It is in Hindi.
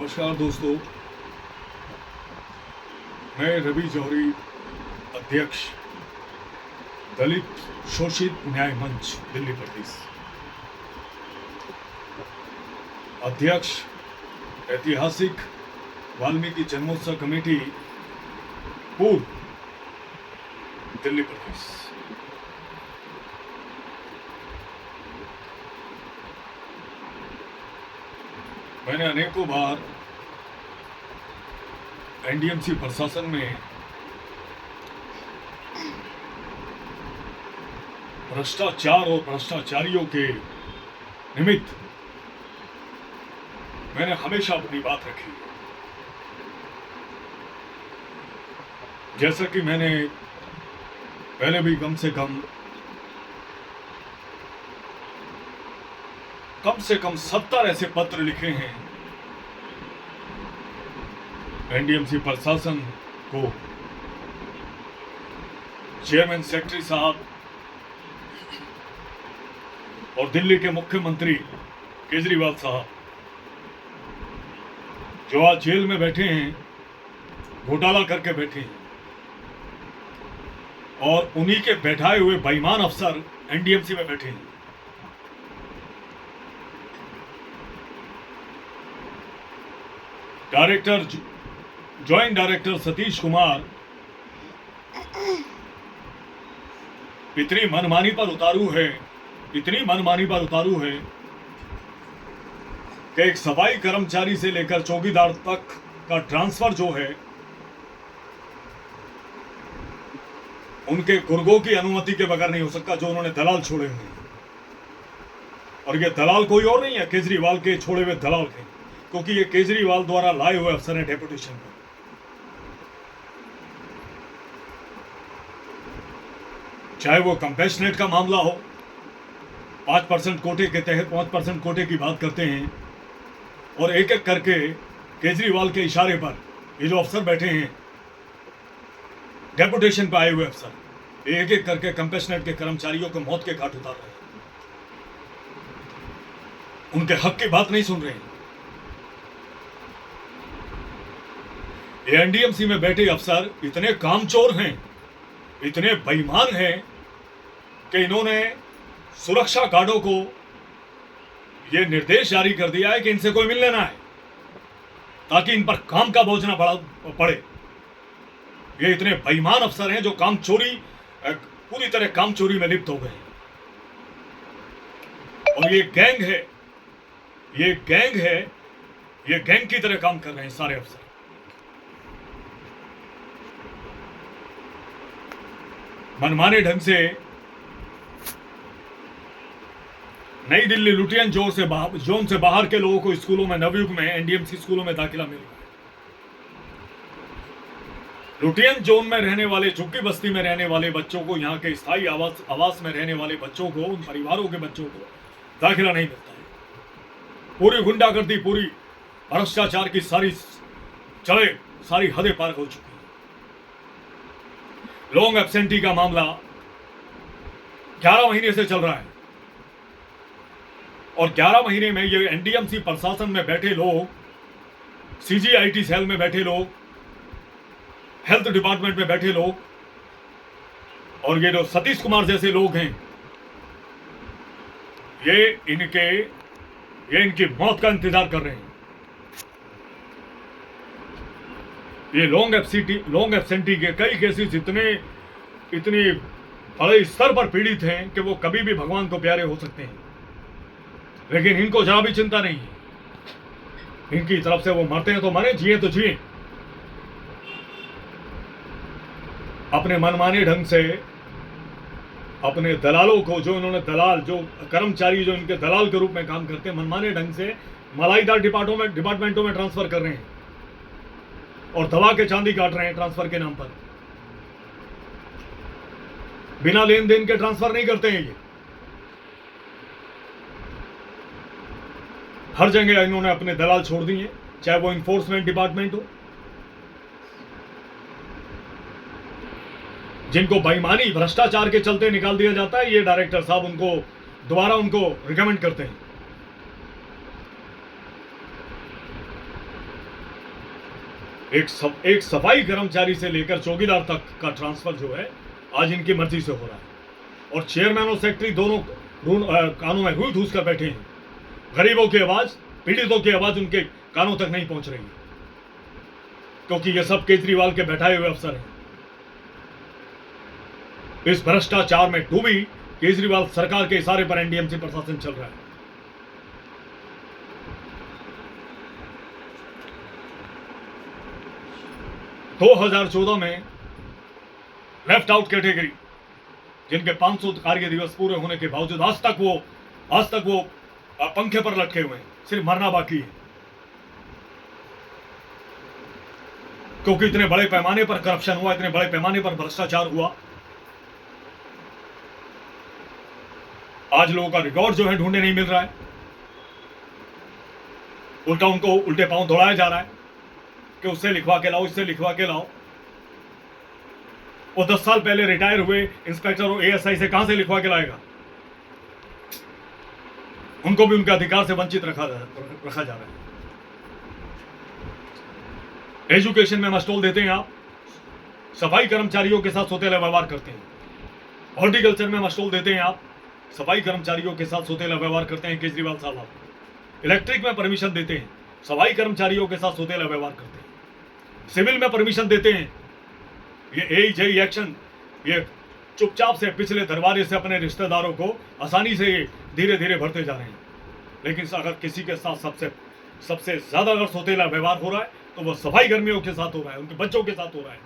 नमस्कार दोस्तों, मैं रवि जौहरी, अध्यक्ष दलित शोषित न्याय मंच दिल्ली प्रदेश, अध्यक्ष ऐतिहासिक वाल्मीकि जन्मोत्सव कमेटी पूर्व दिल्ली प्रदेश। मैंने अनेकों बार एनडीएमसी प्रशासन में भ्रष्टाचार और भ्रष्टाचारियों के निमित्त मैंने हमेशा अपनी बात रखी। जैसा कि मैंने पहले भी कम से कम 70 ऐसे पत्र लिखे हैं एनडीएमसी प्रशासन को, चेयरमैन सेक्रेटरी साहब और दिल्ली के मुख्यमंत्री केजरीवाल साहब, जो आज जेल में बैठे हैं, घोटाला करके बैठे हैं, और उन्हीं के बैठाए हुए बेईमान अफसर एनडीएमसी में बैठे हैं। Director, joint director Satish Kumar इतनी मनमानी पर उतारू है कि एक सफाई कर्मचारी से लेकर चौकीदार तक का ट्रांसफर जो है, उनके गुर्गों की अनुमति के बगैर नहीं हो सकता, जो उन्होंने दलाल छोड़े हुए हैं। और ये दलाल कोई और नहीं है, केजरीवाल के छोड़े हुए दलाल हैं, क्योंकि ये केजरीवाल द्वारा लाए हुए अफसर हैं डेपुटेशन पर। चाहे वो कंपैशनेट का मामला हो, 5% कोटे के तहत 5% कोटे की बात करते हैं, और एक एक करके केजरीवाल के इशारे पर ये जो अफसर बैठे हैं, डेपुटेशन पर आए हुए अफसर, एक एक करके कंपैशनेट के कर्मचारियों को मौत के घाट उतार रहे हैं, उनके हक की बात नहीं सुन रहे हैं। एनडीएमसी में बैठे अफसर इतने कामचोर हैं, इतने बेईमान हैं कि इन्होंने सुरक्षा गार्डों को यह निर्देश जारी कर दिया है कि इनसे कोई मिल लेना है, ताकि इन पर काम का बोझ ना पड़े। ये इतने बेईमान अफसर हैं जो काम चोरी, पूरी तरह काम चोरी में लिप्त हो गए हैं। और ये गैंग की तरह काम कर रहे हैं सारे अफसर। मनमाने ढंग से नई दिल्ली लुटियन जोन से बाहर के लोगों को स्कूलों में, नवयुग में एनडीएमसी स्कूलों में दाखिला मिल रहा है। लुटियन जोन में रहने वाले, झुग्गी बस्ती में रहने वाले बच्चों को, यहाँ के स्थायी आवास में रहने वाले बच्चों को, उन परिवारों के बच्चों को दाखिला नहीं मिलता है। पूरी गुंडागर्दी, पूरी भ्रष्टाचार की सारी हदें पार हो चुकी है। लॉन्ग एब्सेंटी का मामला 11 महीने से चल रहा है, और 11 महीने में ये एनडीएमसी प्रशासन में बैठे लोग, सीजीआईटी सेल में बैठे लोग, हेल्थ डिपार्टमेंट में बैठे लोग, और ये जो सतीश कुमार जैसे लोग हैं, ये इनकी मौत का इंतजार कर रहे हैं। ये लॉन्ग एब्सेंटी के कई केसेस इतने बड़े स्तर पर पीड़ित हैं कि वो कभी भी भगवान को प्यारे हो सकते हैं, लेकिन इनको जरा भी चिंता नहीं है। इनकी तरफ से वो मरते हैं तो मरे, जिए तो जिए। अपने मनमाने ढंग से अपने दलालों को, जो कर्मचारी जो इनके दलाल के रूप में काम करते हैं, मनमाने ढंग से मलाईदार डिपार्टमेंटों में ट्रांसफर कर रहे हैं, और दबा के चांदी काट रहे हैं ट्रांसफर के नाम पर। बिना लेन देन के ट्रांसफर नहीं करते हैं ये। हर जगह इन्होंने अपने दलाल छोड़ दिए, चाहे वो इन्फोर्समेंट डिपार्टमेंट हो, जिनको बेईमानी, भ्रष्टाचार के चलते निकाल दिया जाता है, ये डायरेक्टर साहब दोबारा उनको रिकमेंड करते हैं। एक सफाई कर्मचारी से लेकर चौकीदार तक का ट्रांसफर जो है आज इनकी मर्जी से हो रहा है। और चेयरमैन और सेक्रेटरी दोनों कानों में रूल ठूस कर बैठे हैं। गरीबों की आवाज, पीड़ितों की आवाज उनके कानों तक नहीं पहुंच रही है, क्योंकि ये सब केजरीवाल के बैठाए हुए अफसर हैं। इस भ्रष्टाचार में डूबी केजरीवाल सरकार के इशारे पर एनडीएमसी प्रशासन चल रहा है। दो 2014 में लेफ्ट आउट कैटेगरी, जिनके 500 कार्य दिवस पूरे होने के बावजूद आज तक वो पंखे पर लटके हुए हैं, सिर्फ मरना बाकी है, क्योंकि इतने बड़े पैमाने पर करप्शन हुआ, इतने बड़े पैमाने पर भ्रष्टाचार हुआ। आज लोगों का रिकॉर्ड जो है ढूंढने नहीं मिल रहा है, उल्टा उनको उल्टे पांव दौड़ाया जा रहा है कि उससे लिखवा के लाओ, इससे लिखवा के लाओ। वो 10 साल पहले रिटायर हुए इंस्पेक्टर और एएसआई से कहां से लिखवा के लाएगा? उनको भी उनके अधिकार से वंचित रखा जा रहा है। एजुकेशन में मस्टोल देते हैं आप, सफाई कर्मचारियों के साथ सौतेला व्यवहार करते हैं। हॉर्टिकल्चर में मस्टोल देते हैं आप, सफाई कर्मचारियों के साथ सौतेला व्यवहार करते हैं केजरीवाल साहब। इलेक्ट्रिक में परमिशन देते हैं, सफाई कर्मचारियों के साथ सौतेला व्यवहार करते हैं। सिविल में परमिशन देते हैं, ये एजेई एक्शन, ये चुपचाप से पिछले दरबारे से अपने रिश्तेदारों को आसानी से धीरे धीरे भरते जा रहे हैं। लेकिन अगर किसी के साथ सबसे ज्यादा अगर सौतेला व्यवहार हो रहा है तो वो सफाई कर्मियों के साथ हो रहा है, उनके बच्चों के साथ हो रहा है।